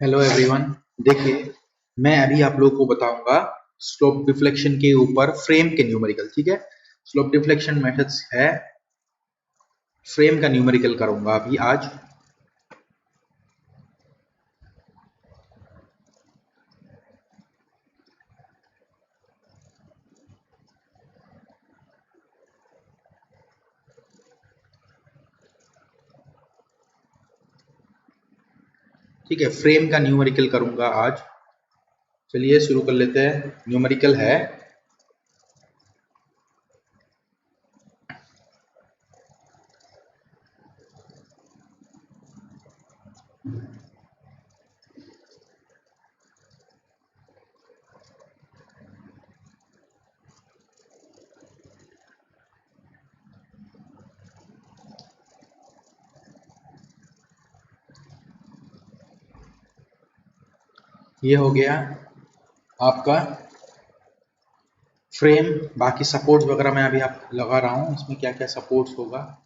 Hello everyone. देखिए, मैं अभी आप लोगों को बताऊंगा स्लोप डिफ्लेक्शन के ऊपर फ्रेम के न्यूमेरिकल। ठीक है, स्लोप डिफ्लेक्शन मेथड्स है, फ्रेम का न्यूमेरिकल करूंगा अभी आज। ठीक है, फ्रेम का न्यूमेरिकल करूंगा आज। चलिए शुरू कर लेते हैं। न्यूमेरिकल है ये हो गया आपका फ्रेम। बाकी सपोर्ट्स वगैरह मैं अभी आप लगा रहा हूँ, इसमें क्या क्या सपोर्ट्स होगा।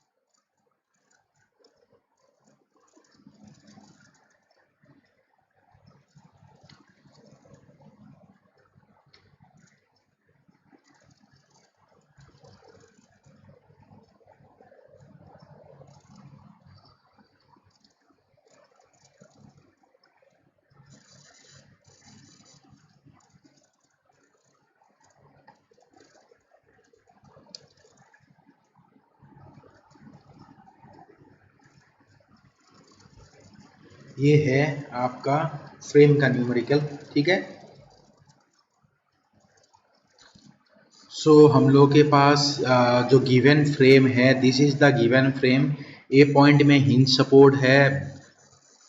ये है आपका फ्रेम का न्यूमेरिकल। ठीक है, हम लोग के पास जो गिवन फ्रेम है, this is the given frame. A point में हिंज सपोर्ट है,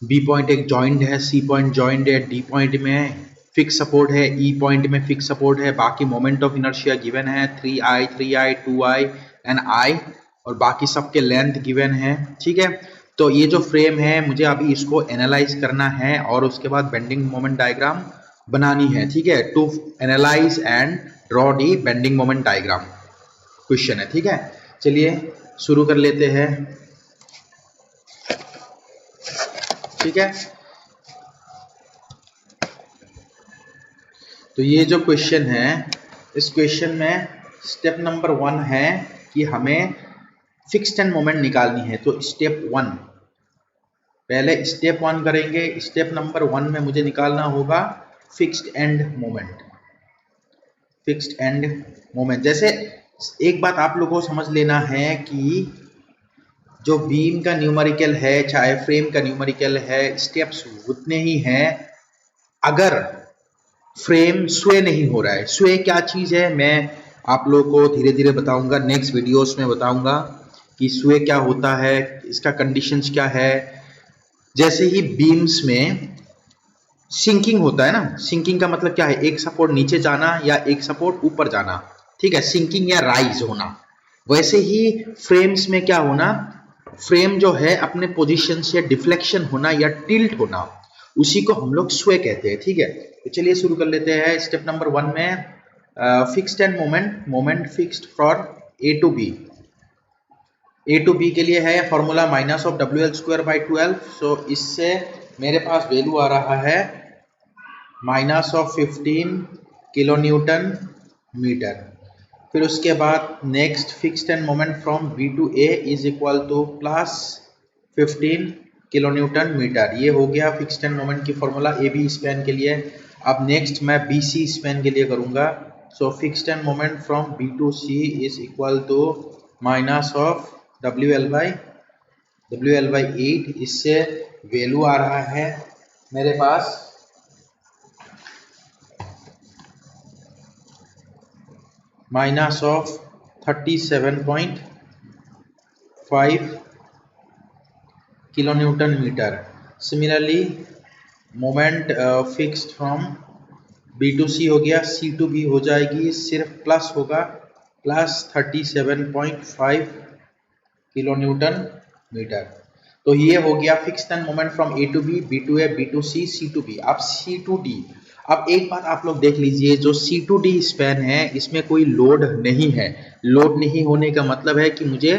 बी पॉइंट एक जॉइंट है, सी पॉइंट जॉइंट है, डी पॉइंट में फिक्स सपोर्ट है, ई पॉइंट में फिक्स सपोर्ट है। बाकी मोमेंट ऑफ इनर्शिया गिवन है 3i 2i एंड i, और बाकी सबके लेंथ गिवन है। ठीक है, तो ये जो फ्रेम है मुझे अभी इसको एनालाइज करना है और उसके बाद बेंडिंग मोमेंट डायग्राम बनानी है। ठीक है, to analyse and draw the bending moment diagram question है। ठीक है, चलिए शुरू कर लेते हैं। ठीक है, तो ये जो क्वेश्चन है, इस क्वेश्चन में स्टेप नंबर 1 है कि हमें फिक्स्ड एंड मोमेंट निकालनी है। तो स्टेप 1, पहले स्टेप 1 करेंगे। स्टेप नंबर 1 में मुझे निकालना होगा fixed end moment. Fixed end moment, जैसे एक बात आप लोगों को समझ लेना है कि जो बीम का न्यूमेरिकल है चाहे फ्रेम का न्यूमेरिकल है, स्टेप्स उतने ही हैं अगर फ्रेम स्वे नहीं हो रहा है। स्वे क्या चीज है मैं आप लोगों को धीरे धीरे बताऊंगा, नेक्स्ट वीडियोस में बताऊंगा कि स्वे क्या होता है, इसका कंडीशंस क्या है। जैसे ही बीम्स में सिंकिंग होता है ना, सिंकिंग का मतलब क्या है, एक सपोर्ट नीचे जाना या एक सपोर्ट ऊपर जाना। ठीक है, सिंकिंग या राइज होना। वैसे ही फ्रेम्स में क्या होना, फ्रेम जो है अपने पोजीशन से डिफ्लेक्शन होना या टिल्ट होना, उसी को हम लोग स्वे कहते हैं। ठीक है, तो चलिए शुरू कर लेते हैं। स्टेप नंबर 1 में fixed end moment, moment fixed for A to B. A to B के लिए है फॉर्मूला माइनस ऑफ WL²/12। सो इससे मेरे पास वैल्यू आ रहा है minus of 15 kilo newton metre. फिर उसके बाद next fixed end moment from B to A is equal to plus 15 kilo newton metre. ये हो गया फिक्स्ड एंड मोमेंट की फॉर्मूला ए बी स्पैन के लिए। अब नेक्स्ट मैं बी सी स्पैन के लिए करूंगा। So fixed end moment from B to C is equal to minus of WL/8। इससे वैल्यू आ रहा है मेरे पास minus of 37.5 kilo newton metre. Similarly moment fixed from B to C हो गया, सी टू बी हो जाएगी, सिर्फ प्लस होगा, प्लस 37.5 किलो न्यूटन मीटर। तो ये हो गया fixed end moment from A to B, B to A, B to C, C to B. अब सी टू डी, अब एक बात आप लोग देख लीजिए, जो सी टू डी स्पैन है इसमें कोई लोड नहीं है। लोड नहीं होने का मतलब है कि मुझे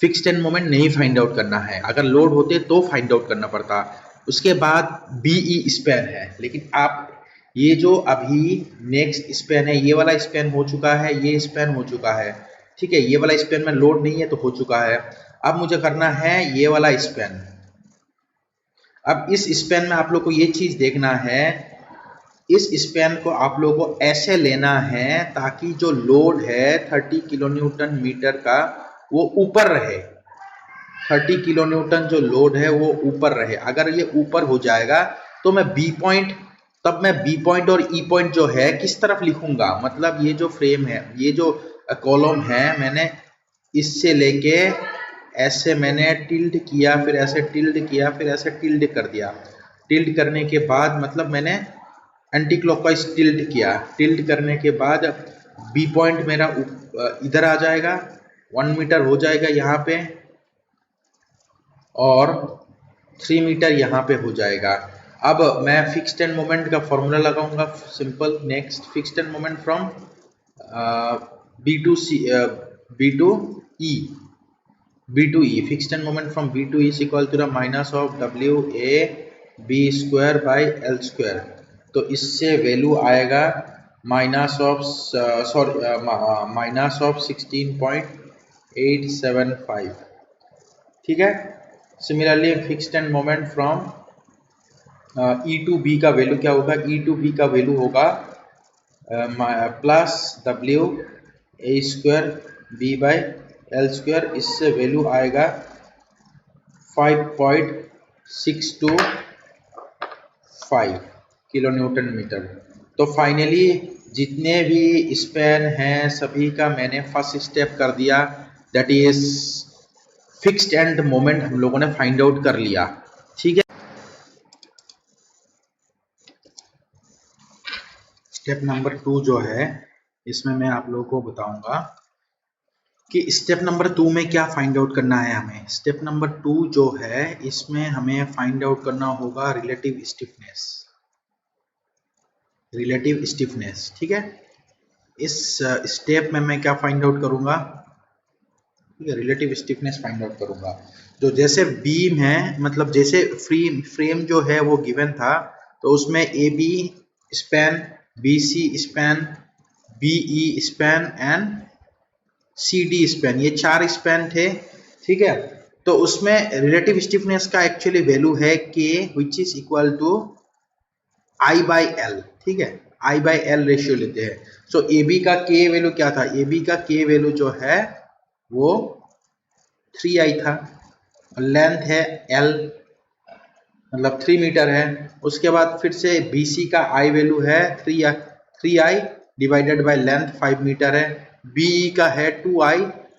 फिक्स्ड एंड मोमेंट नहीं फाइंड आउट करना है। अगर लोड होते तो फाइंड आउट करना पड़ता। उसके बाद बीई स्पैन है। लेकिन आप ये जो अभी नेक्स्ट स्पैन है, ये वाला स्पैन हो चुका है, ये स्पैन हो चुका है, ठीक है, ये वाला स्पैन में लोड नहीं है तो हो चुका है। अब मुझे करना है ये वाला स्पैन। अब इस स्पैन में आप लोग को ये चीज देखना है, इस स्पैन को आप लोगों को ऐसे लेना है ताकि जो लोड है 30 किलो न्यूटन मीटर का वो ऊपर रहे। 30 किलो न्यूटन जो लोड है वो ऊपर रहे। अगर ये ऊपर हो जाएगा तो मैं बी पॉइंट, तब मैं बी पॉइंट और ई पॉइंट जो है किस तरफ लिखूंगा, मतलब ये जो फ्रेम है, ये जो कॉलम है, मैंने इससे लेके ऐसे मैंने टिल्ड किया, फिर ऐसे टिल्ड किया, फिर ऐसे टिल्ड कर दिया। टिल्ड करने के बाद मतलब मैंने एंटी क्लॉकवाइज टिल्ड किया। टिल्ड करने के बाद बी पॉइंट मेरा इधर आ जाएगा, 1 मीटर हो जाएगा यहाँ पे, और 3 मीटर यहाँ पे हो जाएगा। अब मैं फिक्स्ड एंड मोमेंट का फॉर्मूला लगाऊंगा, simple. Next, fixed end moment from B to C, B to E, fixed end moment from B to E is equal to the minus of W A B square by L square. तो इससे value आएगा minus of minus of 16.875, ठीक है। Similarly fixed end moment from E to B का value क्या होगा, E to B का value होगा plus W A square B by L square. इससे वैल्यू आएगा 5.625 किलो न्यूटन मीटर। तो फाइनली जितने भी स्पैन हैं सभी का मैंने फर्स्ट स्टेप कर दिया, that is fixed end moment हम लोगों ने फाइंड आउट कर लिया, ठीक है। स्टेप नंबर 2 जो है इसमें मैं आप लोगों को बताऊंगा कि स्टेप नंबर 2 में क्या फाइंड आउट करना है हमें। स्टेप नंबर 2 जो है इसमें हमें फाइंड आउट करना होगा रिलेटिव स्टिफनेस, रिलेटिव स्टिफनेस, ठीक है। इस स्टेप में मैं क्या फाइंड आउट करूंगा, ठीक है, रिलेटिव स्टिफनेस फाइंड आउट करूंगा। जो जैसे बीम है, मतलब जैसे फ्रेम जो है वो गिवन था, तो उसमें A B span, B C span, B E span and C D span, ये 4 स्पैन थे, ठीक है। तो उसमें रिलेटिव स्टिफनेस का एक्चुअली वैल्यू है के which is equal to I by L, ठीक है, आई बाई एल रेशियो लेते हैं। सो ए बी का के वैल्यू क्या था, ए बी का के वैल्यू जो है वो 3i था, लेंथ है l, मतलब 3 मीटर है। उसके बाद फिर से BC का i वैल्यू है 3i divided by length 5 metre है। BE का है 2i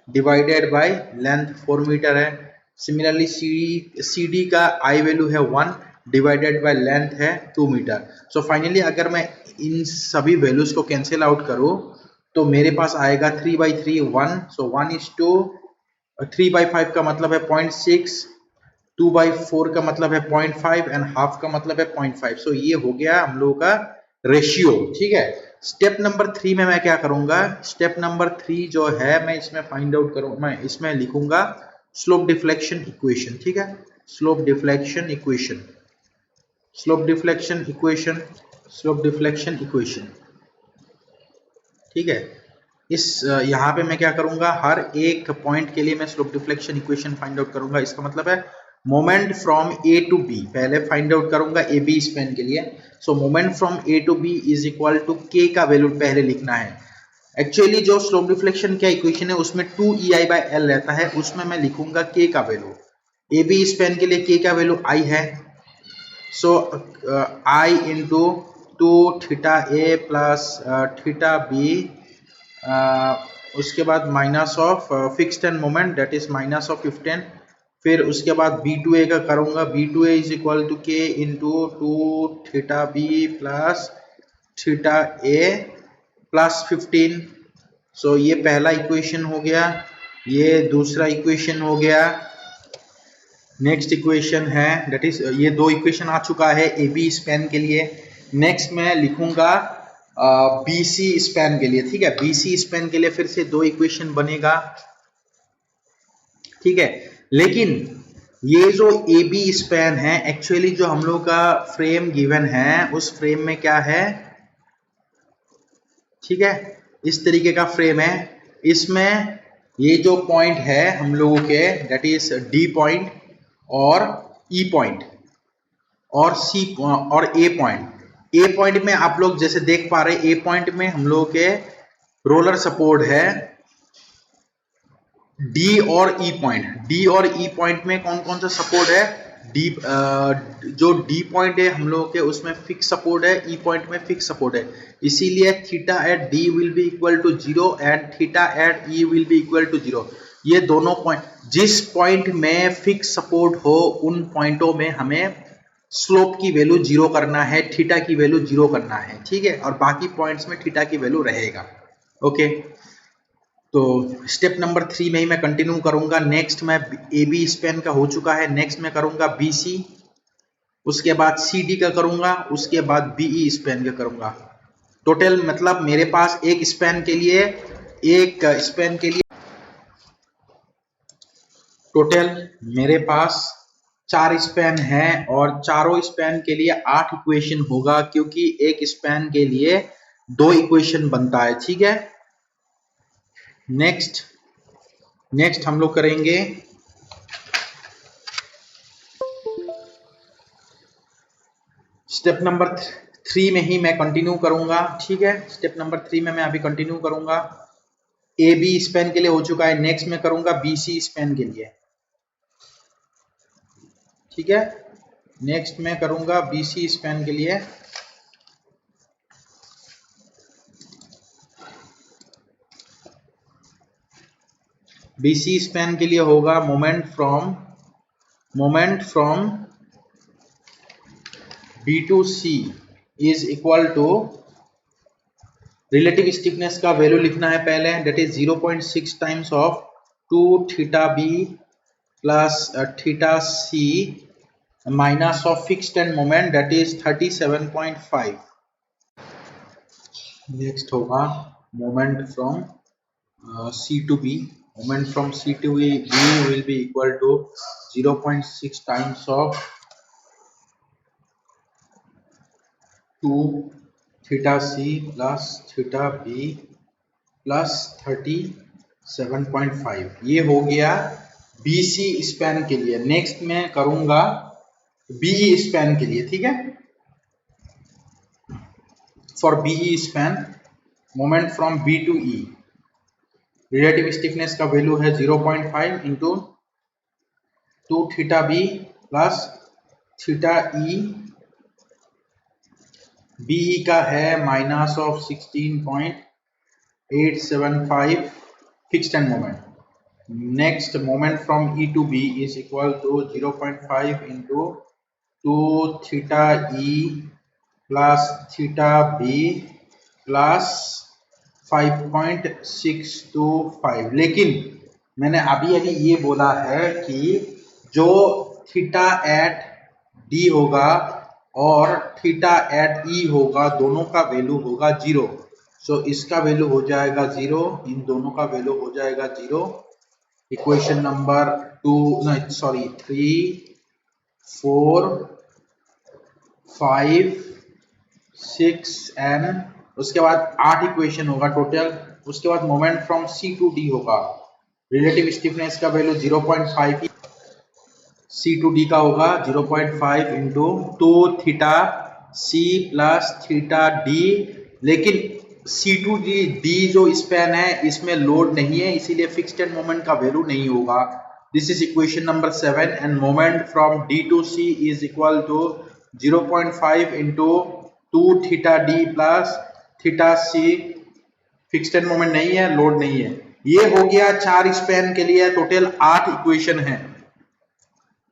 divided by length 4 metre है। सिमिलरली CD का i वैल्यू है 1 डिवाइडेड बाय लेंथ है 2 मीटर। सो फाइनली अगर मैं इन सभी वैल्यूज को कैंसिल आउट करूं तो मेरे पास आएगा 3/3 1, सो 1:2, 3/5 का मतलब है 0.6, 2/4 का मतलब है 0.5 एंड हाफ का मतलब है 0.5। सो ये हो गया हम लोगों का रेशियो, ठीक है। स्टेप नंबर 3 में मैं क्या करूंगा, स्टेप नंबर 3 जो है मैं इसमें फाइंड आउट करूंगा, मैं इसमें लिखूंगा स्लोप डिफ्लेक्शन इक्वेशन, ठीक है, slope deflection equation, slope deflection equation, slope deflection equation, ठीक है। इस यहाँ पे मैं क्या करूंगा, हर एक पॉइंट के लिए मैं slope deflection equation find out करूंगा। इसका मतलब है moment from A to B पहले फाइंड आउट करूंगा ए बी स्पैन के लिए। So moment from A to B is equal to K का वैल्यू पहले लिखना है। एक्चुअली जो स्लोप डिफ्लेक्शन का इक्वेशन है उसमें 2ei बाय एल रहता है, उसमें मैं लिखूंगा के का वैल्यू। ए बी स्पैन के लिए के का वैल्यू आई है, so I into 2 theta A plus theta B, उसके बाद minus of fixed end moment that is minus of 15। फिर उसके बाद B2A का करूंगा, B2A is equal to K into 2 theta B plus theta A plus 15। So ये पहला equation हो गया, ये दूसरा इक्वेशन हो गया। नेक्स्ट इक्वेशन है दैट इज, ये 2 इक्वेशन आ चुका है ए बी स्पैन के लिए। नेक्स्ट मैं लिखूंगा BC स्पैन के लिए, ठीक है, BC स्पैन के लिए फिर से 2 इक्वेशन बनेगा, ठीक है। लेकिन ये जो ए बी स्पैन है, एक्चुअली जो हम लोग का फ्रेम गिवन है उस फ्रेम में क्या है, ठीक है, इस तरीके का फ्रेम है। इसमें ये जो पॉइंट है हम लोगों के, दैट इज डी पॉइंट और ई पॉइंट और सी और ए पॉइंट। ए पॉइंट में आप लोग जैसे देख पा रहे हैं, ए पॉइंट में हम लोगों के रोलर सपोर्ट है डी और ई पॉइंट। डी और ई पॉइंट में कौन कौन सा सपोर्ट है, डी जो डी पॉइंट है हम लोगों के उसमें फिक्स सपोर्ट है, ई पॉइंट में फिक्स सपोर्ट है। इसीलिए theta at D will be equal to 0 and theta at E will be equal to 0। ये दोनों पॉइंट, जिस पॉइंट में फिक्स सपोर्ट हो उन पॉइंटों में हमें स्लोप की वैल्यू 0 करना है, थीटा की वैल्यू 0 करना है, ठीक है, और बाकी पॉइंट्स में थीटा की वैल्यू रहेगा। ओके, तो स्टेप नंबर 3 में ही मैं कंटिन्यू करूंगा। नेक्स्ट मैं ए बी स्पैन का हो चुका है, नेक्स्ट मैं करूंगा बी सी, उसके बाद सी डी का करूंगा, उसके बाद बी ई स्पैन का करूंगा। टोटल मतलब मेरे पास एक स्पैन के लिए टोटल मेरे पास 4 स्पैन है और चारों स्पैन के लिए 8 इक्वेशन होगा, क्योंकि एक स्पैन के लिए 2 इक्वेशन बनता है, ठीक है। नेक्स्ट हम लोग करेंगे स्टेप नंबर 3 में ही मैं कंटिन्यू करूंगा, ठीक है। स्टेप नंबर 3 में मैं अभी कंटिन्यू करूंगा। ए बी स्पैन के लिए हो चुका है, नेक्स्ट में करूंगा बी सी स्पैन के लिए, ठीक है। नेक्स्ट में करूंगा बी सी स्पैन के लिए। बी सी स्पैन के लिए होगा moment from B to C is equal to, relative stiffness का वैल्यू लिखना है पहले, that is 0.6 times of 2 theta B plus theta C minus of fixed end moment, that is 37.5। Next होगा moment from C to B. Moment from C to B will be equal to 0.6 times of 2 theta C plus theta B plus 37.5। ये हो गया BC span के लिए। Next मैं करूंगा BE span के लिए, ठीक है। For BE span, moment from B to E, relative stiffness का वैल्यू है 0.5 into 2 theta B plus theta E, B का है minus of 16.875 fixed end moment. Next moment from E to B is equal to 0.5 into 2 theta E plus theta B plus 5.625। लेकिन मैंने अभी ये बोला है कि जो थीटा एट डी होगा और थीटा एट ई होगा, दोनों का वैल्यू होगा 0। सो इसका वैल्यू हो जाएगा 0, इन दोनों का वैल्यू हो जाएगा 0। इक्वेशन नंबर 3, 4, 5, 6 एंड उसके बाद 8 इक्वेशन होगा टोटल। उसके बाद moment from C to D होगा, रिलेटिव स्टिफनेस का वैल्यू 0.5, सी टू डी का होगा 0.5 into 2 theta C plus theta D. लेकिन सी टू डी जो स्पैन है इसमें लोड नहीं है, इसीलिए फिक्स्ड एंड मोमेंट का वैल्यू नहीं होगा। This is equation number 7 and moment from D to C is equal to 0.5 into 2 theta D plus theta C. Fixed end moment नहीं है, लोड नहीं है। ये हो गया 4 स्पैन के लिए, टोटल 8 इक्वेशन है।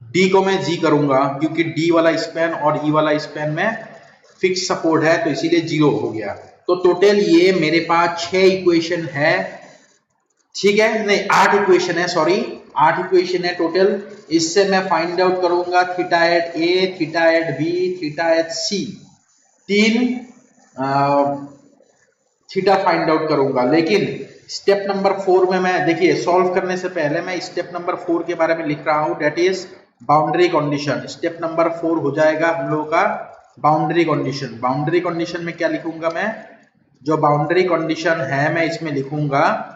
डी को मैं जी करूंगा क्योंकि डी वाला स्पैन और ई वाला स्पैन में फिक्स सपोर्ट है, तो इसीलिए 0 हो गया। तो टोटल ये मेरे पास 6 इक्वेशन है, ठीक है, नहीं 8 इक्वेशन है, सॉरी 8 इक्वेशन है टोटल। इससे मैं फाइंड आउट करूंगा theta at A, theta at B, theta at C, 3 theta find out करूंगा। लेकिन स्टेप नंबर 4 में मैं, देखिए सॉल्व करने से पहले मैं स्टेप नंबर 4 के बारे में लिख रहा हूं, that is boundary condition, step number 4 हो जाएगा हम लोगों का बाउंड्री कंडीशन। बाउंड्री कंडीशन में क्या लिखूंगा मैं, जो बाउंड्री कंडीशन है मैं इसमें लिखूंगा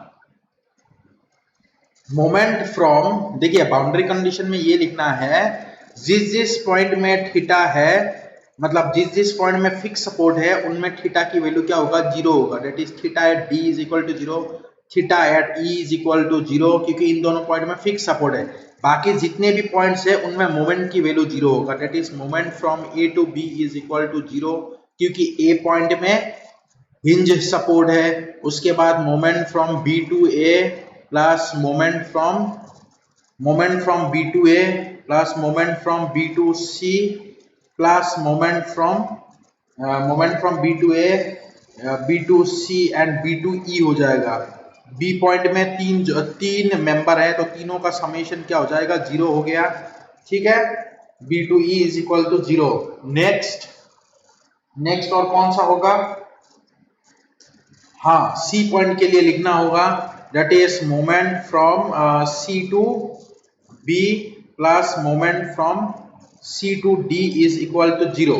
मोमेंट फ्रॉम, देखिए बाउंड्री कंडीशन में ये लिखना है जिस जिस पॉइंट में थीटा है, मतलब जिस जिस पॉइंट में फिक्स सपोर्ट है उनमें थीटा की वैल्यू क्या होगा, 0 होगा। That is theta at D is equal to 0, theta at E is equal to 0, क्योंकि इन दोनों पॉइंट में फिक्स सपोर्ट है। बाकी जितने भी पॉइंट्स है उनमें मोमेंट की वैल्यू 0 होगा। That is moment from A to B is equal to 0, क्योंकि ए पॉइंट में हिंज सपोर्ट है। उसके बाद moment from B to A plus moment from B to A plus moment from B to C plus moment from B to A, B to C and B to E हो जाएगा। B point में तीन member है तो तीनों का summation क्या हो जाएगा, 0 हो गया। ठीक है, B to E is equal to 0। Next और कौन सा होगा, हाँ सी पॉइंट के लिए लिखना होगा that is moment from C to B plus moment from C to D is equal to 0।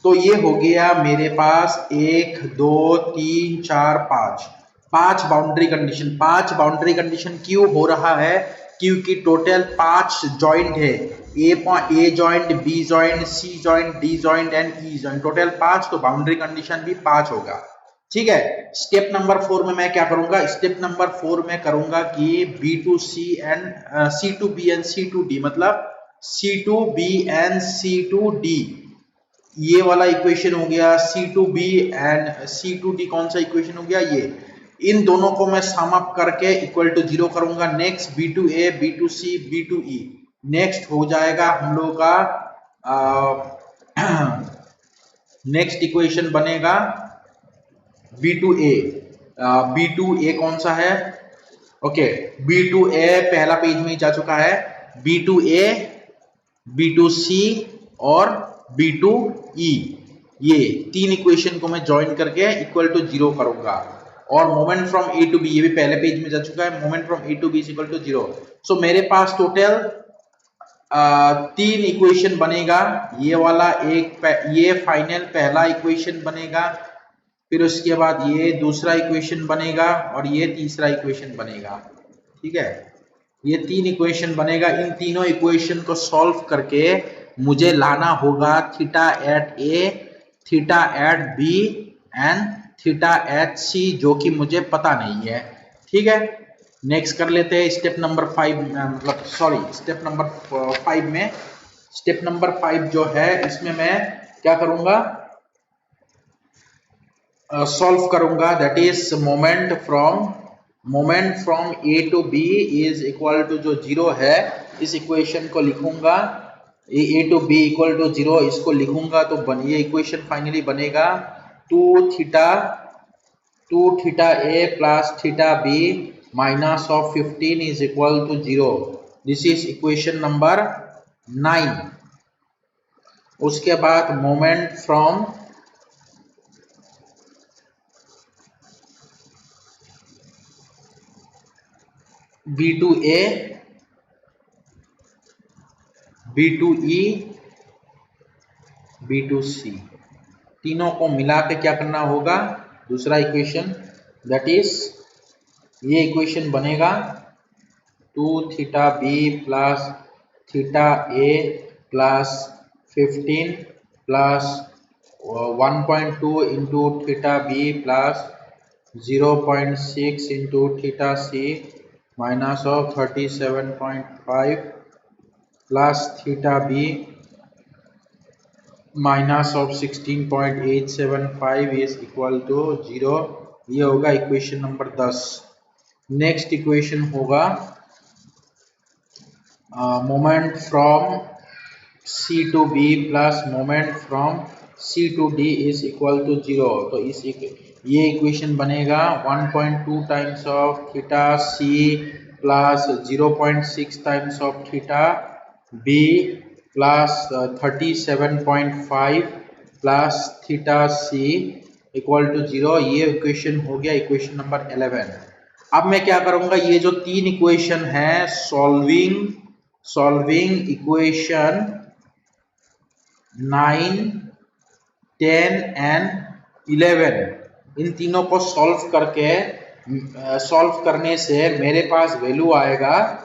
तो ये हो गया मेरे पास 1 2 3 4 5 बाउंड्री कंडीशन। 5 बाउंड्री कंडीशन क्यों हो रहा है, क्योंकि टोटल 5 जॉइंट है, A joint, B joint, C joint, D joint and E joint, total 5, तो बाउंड्री कंडीशन भी 5 होगा। ठीक है, स्टेप नंबर 4 में मैं क्या करूंगा, स्टेप नंबर 4 में करूंगा कि B to C and C to B and C to D, मतलब C to B and C to D, ये वाला इक्वेशन हो गया। C to B and C to D कौन सा इक्वेशन हो गया, ये, इन दोनों को मैं सम अप करके इक्वल टू 0 करूंगा। Next B to A, B to C, B to E, next हो जाएगा हम लोग का नेक्स्ट इक्वेशन बनेगा B to A. B to A कौन सा है, ओके, बी टू ए पहला पेज में ही जा चुका है। B to A, B to C और बी टू ई, ये तीन इक्वेशन को मैं ज्वाइन करके इक्वल टू 0 करूंगा। और moment from A to B, ये भी पहले पेज में जा चुका है, moment from A to B is equal to 0। So मेरे पास टोटल 3 इक्वेशन बनेगा। ये वाला ये फाइनल पहला इक्वेशन बनेगा, फिर उसके बाद ये दूसरा इक्वेशन बनेगा और ये तीसरा इक्वेशन बनेगा। ठीक है, ये 3 इक्वेशन बनेगा। इन तीनों इक्वेशन को सॉल्व करके मुझे लाना होगा theta at A, theta at B and theta at C, जो कि मुझे पता नहीं है। ठीक है, नेक्स्ट कर लेते हैं स्टेप नंबर 5, मतलब सॉरी स्टेप नंबर 5 में। स्टेप नंबर 5 जो है इसमें मैं क्या करूंगा, सॉल्व करूंगा। That is moment from A to B is equal to जो 0 है, इस इक्वेशन को लिखूंगा, A to B equal to 0, इसको लिखूंगा तो ये इक्वेशन फाइनली बनेगा 2 theta A plus theta B minus of 15 is equal to 0। This is equation number 9। उसके बाद moment from B to A, B to E, B to C, तीनों को मिला के क्या करना होगा, दूसरा इक्वेशन, दैट इज ये इक्वेशन बनेगा 2 theta B plus theta A plus 15 plus 1.2 into theta B plus 0.6 into theta C minus of 37.5 plus theta B minus of 16.875 is equal to 0। ये होगा इक्वेशन नंबर 10। नेक्स्ट इक्वेशन होगा moment from C to B plus moment from C to D is equal to 0। तो ये equation बनेगा 1.2 times of theta C plus 0.6 times of theta B plus 37.5 plus theta C equal to 0। ये equation हो गया equation number 11। अब मैं क्या करूंगा, ये जो 3 इक्वेशन है सॉल्विंग इक्वेशन 9, 10 एंड 11, इन तीनों को सॉल्व करने से मेरे पास वैल्यू आएगा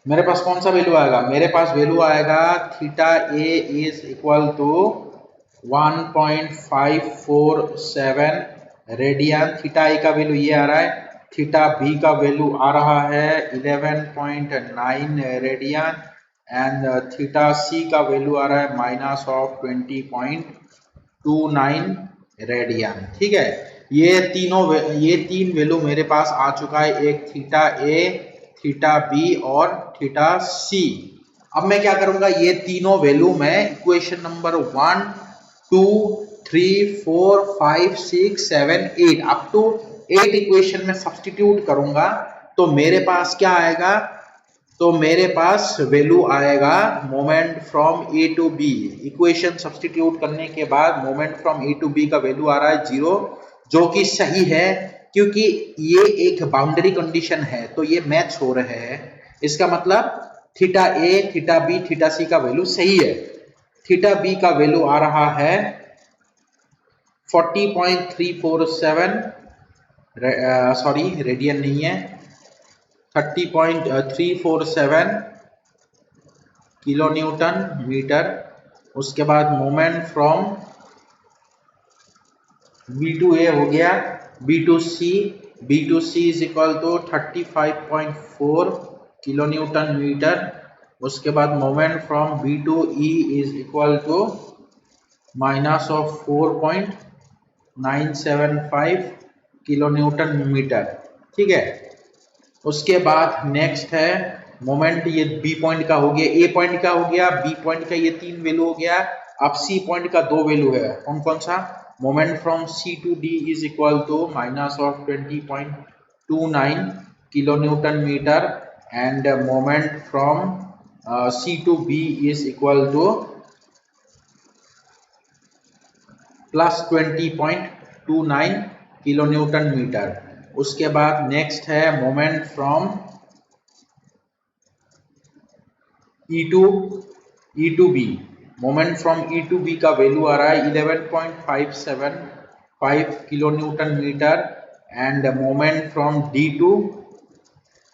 मेरे पास कौन सा वैल्यू आएगा? मेरे पास वैल्यू आएगा theta A is equal to 1.547 radian. Theta A का वैल्यू ये आ रहा है, थीटा बी का वैल्यू आ रहा है 11.9 रेडियन एंड थीटा सी का वैल्यू आ रहा है -20.29 रेडियन। ठीक है, ये तीन वैल्यू मेरे पास आ चुका है, एक थीटा ए, थीटा बी और थीटा सी। अब मैं क्या करूंगा, ये तीनों वैल्यू मैं equation number 1, 2, 3, 4, 5, 6, 7, 8 up to 8 equation में सब्स्टिट्यूट करूंगा तो मेरे पास क्या आएगा? तो मेरे पास वैल्यू आएगा moment from A to B. Equation substitute करने के बाद moment from A to B का वैल्यू आ रहा है 0, जो कि सही है क्योंकि ये एक बाउंड्री कंडीशन है, तो ये मैच हो रहे हैं। इसका मतलब theta A, theta B, theta सी का वैल्यू सही है। थीटा बी का वैल्यू आ रहा है 40.347 सॉरी रेडियन नहीं है, 30.347 किलो न्यूटन मीटर। उसके बाद moment from B to A हो गया B to C is equal to 35.4 kilo newton metre. उसके बाद moment from B to E is equal to -4.975 kilo newton metre. ठीक है, उसके बाद नेक्स्ट है मोमेंट, ये बी पॉइंट का हो गया, ए पॉइंट का हो गया, बी पॉइंट का ये 3 वैल्यू हो गया। अब सी पॉइंट का 2 वैल्यू है, कौन कौन सा? Moment from C to D is equal to -20.29 kilo newton metre and moment from C to B is equal to +20.29 kilo newton metre. उसके बाद नेक्स्ट है moment from E to B. Moment from E to B का value आ रहा है 11.575 kilo newton metre and moment from D to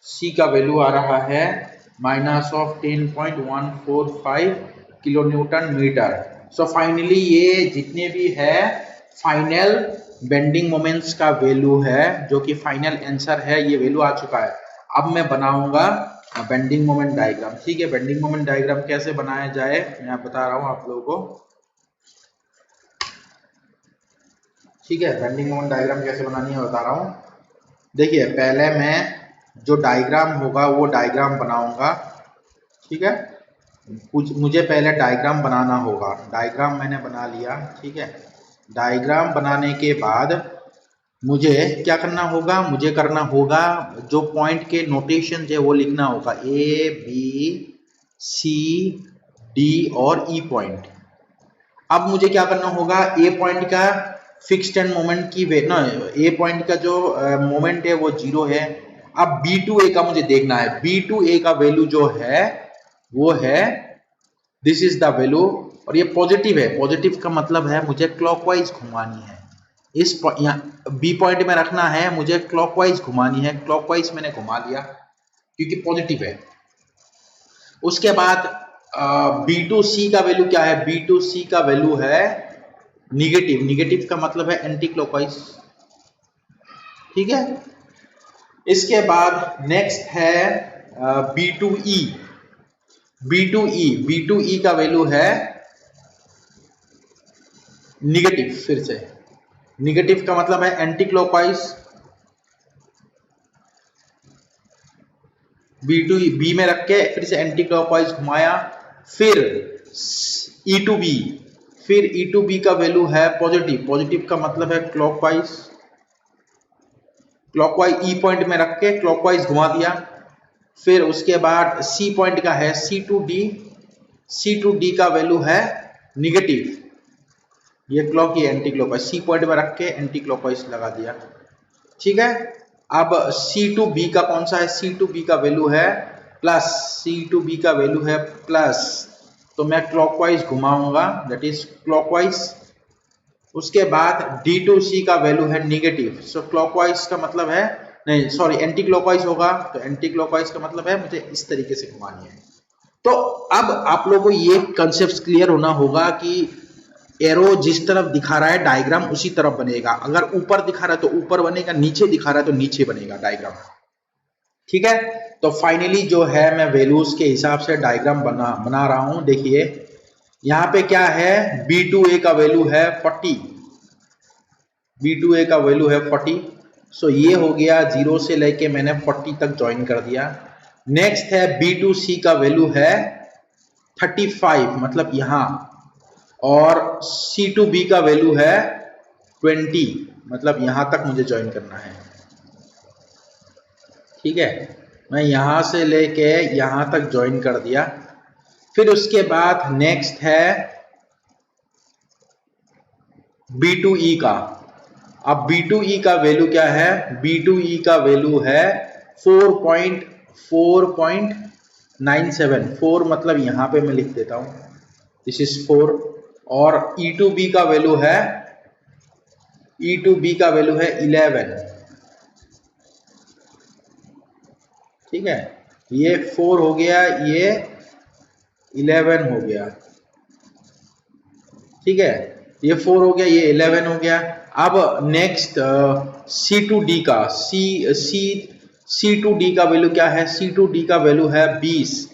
C का value आ रहा है -10.145 kilo newton metre. So finally ये जितने भी है फाइनल बेंडिंग मोमेंट्स का वैल्यू है, जो कि फाइनल आंसर है, ये वैल्यू आ चुका है। अब मैं बनाऊंगा बेंडिंग मोमेंट डायग्राम। ठीक है, बेंडिंग मोमेंट डायग्राम कैसे बनाया जाए मैं बता रहा हूं आप लोगों को। ठीक है, बेंडिंग मोमेंट डायग्राम कैसे बनानी है बता रहा हूं। देखिए, पहले मैं जो डायग्राम होगा वो डायग्राम बनाऊंगा। ठीक है, मुझे पहले डायग्राम बनाना होगा। डायग्राम मैंने बना लिया। ठीक है, डायग्राम बनाने के बाद मुझे क्या करना होगा? मुझे करना होगा जो पॉइंट के नोटेशन है वो लिखना होगा, ए बी सी डी और ई पॉइंट। अब मुझे क्या करना होगा? ए पॉइंट का फिक्स्ड एंड मोमेंट की ए पॉइंट का जो मोमेंट है वो 0 है। अब बी टू ए का मुझे देखना है। बी टू ए का वैल्यू जो है वो है, दिस इज द वैल्यू, और ये पॉजिटिव है। पॉजिटिव का मतलब है मुझे क्लॉकवाइज घुमानी है। इस बी पॉइंट में रखना है, मुझे क्लॉकवाइज घुमानी है। क्लॉकवाइज मैंने घुमा लिया क्योंकि पॉजिटिव है। उसके बाद बी टू सी का वैल्यू क्या है? बी टू सी का वैल्यू है निगेटिव। निगेटिव का मतलब है एंटी क्लॉकवाइज। ठीक है, इसके बाद नेक्स्ट है B to E. B to E का वैल्यू है निगेटिव। फिर से निगेटिव का मतलब है एंटी क्लॉकवाइज। बी में रख के फिर से एंटी क्लॉकवाइज घुमाया। फिर ई टू बी, फिर ई टू बी का वैल्यू है पॉजिटिव। पॉजिटिव का मतलब है क्लॉकवाइज। क्लॉकवाइज ई पॉइंट में रख के क्लॉकवाइज घुमा दिया। फिर उसके बाद सी पॉइंट का है C to D. C to D का वैल्यू है निगेटिव। ये क्लॉक, ये एंटी क्लॉकवाइज। सी पॉइंट में रख के एंटी क्लॉकवाइज लगा दिया। ठीक है, अब C2B का कौन सा है, C2B का वैल्यू है प्लस, C2B का वैल्यू है प्लस, तो मैं क्लॉकवाइज घुमाऊंगा, दैट इज क्लॉकवाइज। उसके बाद D2C का वैल्यू है निगेटिव, सो क्लॉकवाइज का मतलब है, नहीं सॉरी एंटी क्लॉकवाइज होगा, तो एंटी क्लॉकवाइज का मतलब है मुझे इस तरीके से घुमानी है। तो अब आप लोगों को ये कंसेप्ट क्लियर होना होगा कि एरो जिस तरफ दिखा रहा है डायग्राम उसी तरफ बनेगा, अगर ऊपर दिखा रहा है तो ऊपर बनेगा, नीचे दिखा रहा है तो नीचे बनेगा डायग्राम, ठीक है। तो फाइनली जो है मैं वैल्यूज के हिसाब से डायग्राम बना रहा हूं। देखिए यहां पे क्या है, B2A का वैल्यू है 40, B2A का वैल्यू है 40, सो ये हो गया 0 से लेके मैंने 40 तक ज्वाइन कर दिया। नेक्स्ट है B2C का वैल्यू है 35, मतलब यहां, और C2B का वैल्यू है 20, मतलब यहां तक मुझे ज्वाइन करना है, ठीक है। मैं यहां से लेके यहां तक ज्वाइन कर दिया। फिर उसके बाद नेक्स्ट है B2E का। अब B2E का वैल्यू क्या है, B2E का वैल्यू है 4.97, 4 मतलब यहां पे मैं लिख देता हूं, दिस इज 4, और E2B का वैल्यू है, E2B का वैल्यू है 11, ठीक है। ये 4 हो गया, ये 11 हो गया, ठीक है। ये 4 हो गया, ये 11 हो गया। अब नेक्स्ट C2D का, C2D का वैल्यू क्या है, C2D का वैल्यू है 20,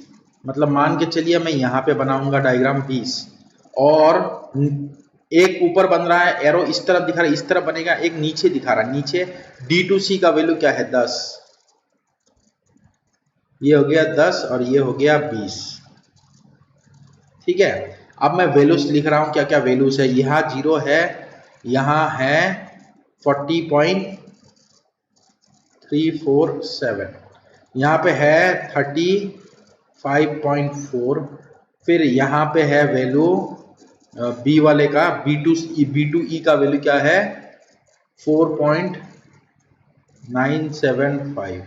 मतलब मान के चलिए मैं यहाँ पे बनाऊंगा डायग्राम 20, और एक ऊपर बन रहा है, एरो इस तरफ दिखा रहा है, इस तरफ बनेगा, एक नीचे दिखा रहा है, नीचे D2C का वैल्यू क्या है 10, ये हो गया 10 और ये हो गया 20, ठीक है। अब मैं वैल्यूज लिख रहा हूं, क्या क्या वैल्यूज है, यहाँ 0 है, यहाँ है 40.347, यहाँ पे है 35.4, फिर यहाँ पे है वैल्यू बी वाले का, B2E का वैल्यू क्या है 4.975,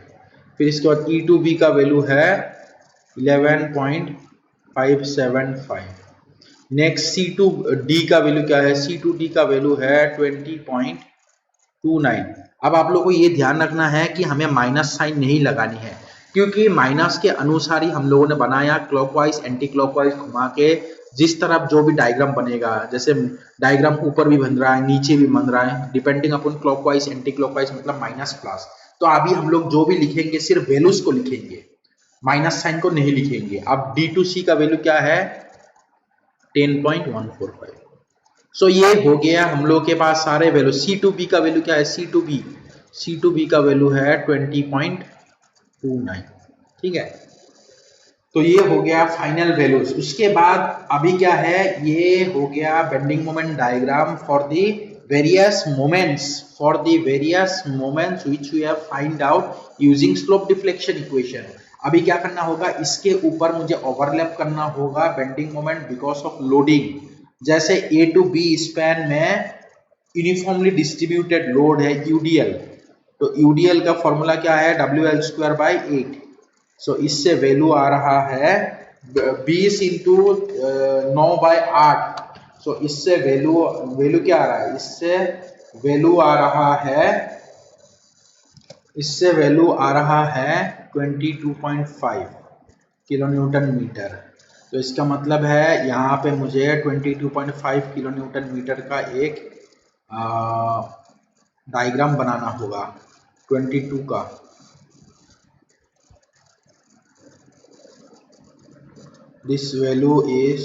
फिर इसके बाद E2B का वैल्यू है 11.575। नेक्स्ट C2D का वैल्यू क्या है, C2D का वैल्यू है 20.29। अब आप लोगों को ये ध्यान रखना है कि हमें माइनस साइन नहीं लगानी है, क्योंकि माइनस के अनुसार ही हम लोगों ने बनाया, क्लॉकवाइज एंटी क्लॉकवाइज घुमा के जिस तरफ जो भी डायग्राम बनेगा, जैसे डायग्राम ऊपर भी बन रहा है नीचे भी बन रहा है, depending upon clockwise anti clockwise मतलब माइनस प्लस, तो अभी हम लोग जो भी लिखेंगे सिर्फ वैल्यूज को लिखेंगे, माइनस साइन को नहीं लिखेंगे। अब D2C का वैल्यू क्या है 10.145, सो ये हो गया हम लोग के पास सारे वैल्यू। C2B का वैल्यू क्या है, C2B का वैल्यू है 20.29, ठीक है। तो ये हो गया फाइनल वैल्यूज। उसके बाद अभी क्या है, ये हो गया bending moment diagram for the various moments which we have find out using slope deflection equation. अभी क्या करना होगा, इसके ऊपर मुझे ओवरलैप करना होगा bending moment because of loading. जैसे A to B स्पैन में यूनिफॉर्मली डिस्ट्रीब्यूटेड लोड है UDL, तो UDL का फॉर्मूला क्या है WL²/8, सो इससे वैल्यू आ रहा है 20 इंटू 9/8, सो इससे वैल्यू क्या आ रहा है, इससे वैल्यू आ रहा है 22.5 किलो न्यूटन मीटर। तो इसका मतलब है यहाँ पे मुझे 22.5 किलो न्यूटन मीटर का एक डायग्राम बनाना होगा 22 का। This value is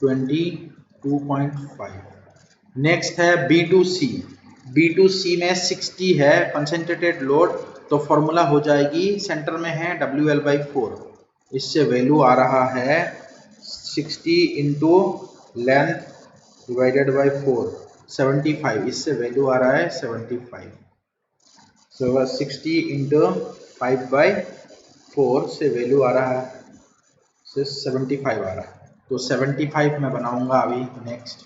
22.5। नेक्स्ट है B2C में 60 है कंसेंट्रेटेड लोड, तो फॉर्मूला हो जाएगी, सेंटर में है WL/4, इससे वैल्यू आ रहा है 60 इंटू लेंथ डिवाइडेड बाई 4 75, इससे वैल्यू आ रहा है 75, सो 60 इंटू 5/4 से वैल्यू आ रहा है 75 आ रहा है, तो 75 में बनाऊंगा अभी। नेक्स्ट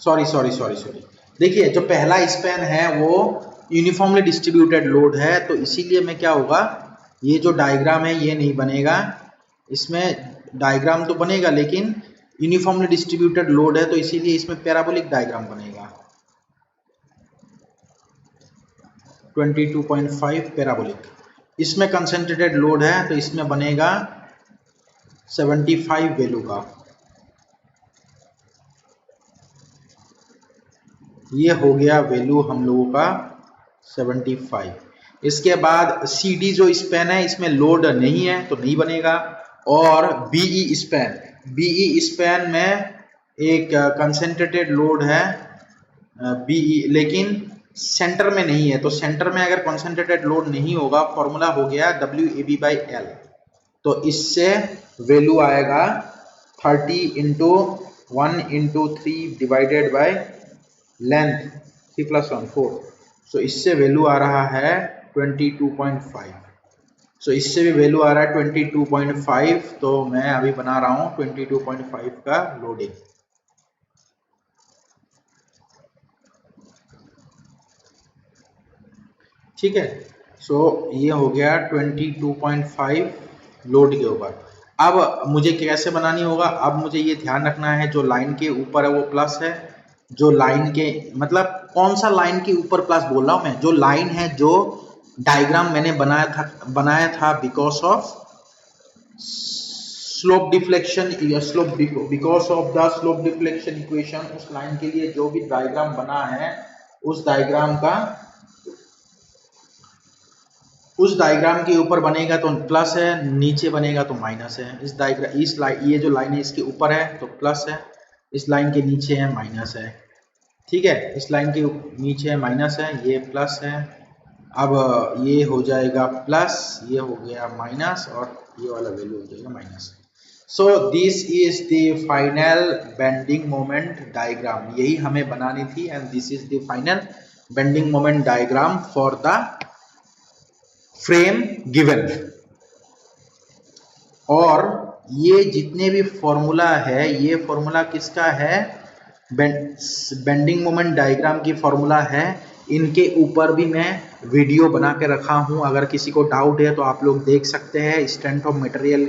सॉरी, देखिए जो पहला स्पैन है वो यूनिफॉर्मली डिस्ट्रीब्यूटेड लोड है, तो इसीलिए मैं क्या होगा, ये जो डायग्राम है ये नहीं बनेगा, इसमें डायग्राम तो बनेगा लेकिन यूनिफॉर्मली डिस्ट्रीब्यूटेड लोड है, तो इसीलिए इसमें पैराबोलिक डायग्राम बनेगा। 22.5 पैराबोलिक, इसमें कंसंट्रेटेड लोड है तो इसमें बनेगा 75 वैल्यू का। ये हो गया वैल्यू हम लोगों का 75। इसके बाद CD जो स्पैन है इसमें लोड नहीं है तो नहीं बनेगा, और BE स्पैन में एक कंसंट्रेटेड लोड है BE, लेकिन सेंटर में नहीं है, तो सेंटर में अगर कंसंट्रेटेड लोड नहीं होगा, फॉर्मूला हो गया WAB/L, तो इससे वैल्यू आएगा 30 into 1 into 3 divided by length 3 + 1 4, सो इससे वैल्यू आ रहा है 22.5। सो इससे भी वैल्यू आ रहा है 22.5, तो मैं अभी बना रहा हूं 22.5 का लोडिंग। ठीक है, सो ये हो गया 22.5 लोड के ऊपर। अब मुझे कैसे बनानी होगा, अब मुझे ये ध्यान रखना है जो लाइन के ऊपर है वो प्लस है, जो लाइन के मतलब कौन सा लाइन के ऊपर प्लस बोल रहा हूं मैं, जो लाइन है जो डायग्राम मैंने बनाया था बिकॉज ऑफ स्लोप डिफ्लेक्शन या because of the slope deflection equation, उस लाइन के लिए जो भी डायग्राम बना है उस डायग्राम के ऊपर बनेगा तो प्लस है, नीचे बनेगा तो माइनस है। ये जो लाइन है इसके ऊपर है तो प्लस है, इस लाइन के नीचे है माइनस है। ठीक है, इस लाइन के नीचे है माइनस है, ये प्लस है। अब ये हो जाएगा प्लस, ये हो गया माइनस, और ये वाला वैल्यू हो जाएगा minus. So this is the final bending moment diagram, यही हमें बनानी थी, and this is the final bending moment diagram for the frame given. और ये जितने भी फॉर्मूला है, ये फॉर्मूला किसका है, बेंडिंग मोमेंट डायग्राम की फॉर्मूला है। इनके ऊपर भी मैं वीडियो बना के रखा हूं, अगर किसी को डाउट है तो आप लोग देख सकते हैं। स्ट्रेंथ ऑफ मटेरियल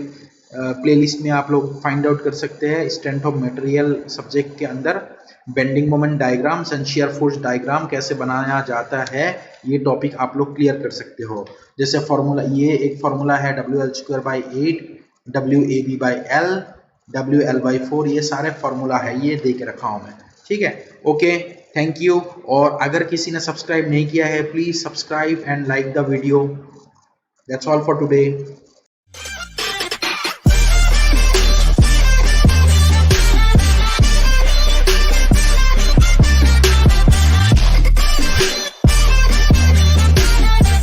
प्लेलिस्ट में आप लोग फाइंड आउट कर सकते हैं। स्ट्रेंथ ऑफ मटेरियल सब्जेक्ट के अंदर bending moment diagram, shear force diagram कैसे बनाया जाता है, ये टॉपिक आप लोग क्लियर कर सकते हो। जैसे फॉर्मूला, ये एक फॉर्मूला है WL²/8, WAB/L, WL/4, ये सारे फॉर्मूला है, ये दे के रखा हूं मैं। ठीक है, ओके, थैंक यू। और अगर किसी ने सब्सक्राइब नहीं किया है, please subscribe and like the video. That's all for today.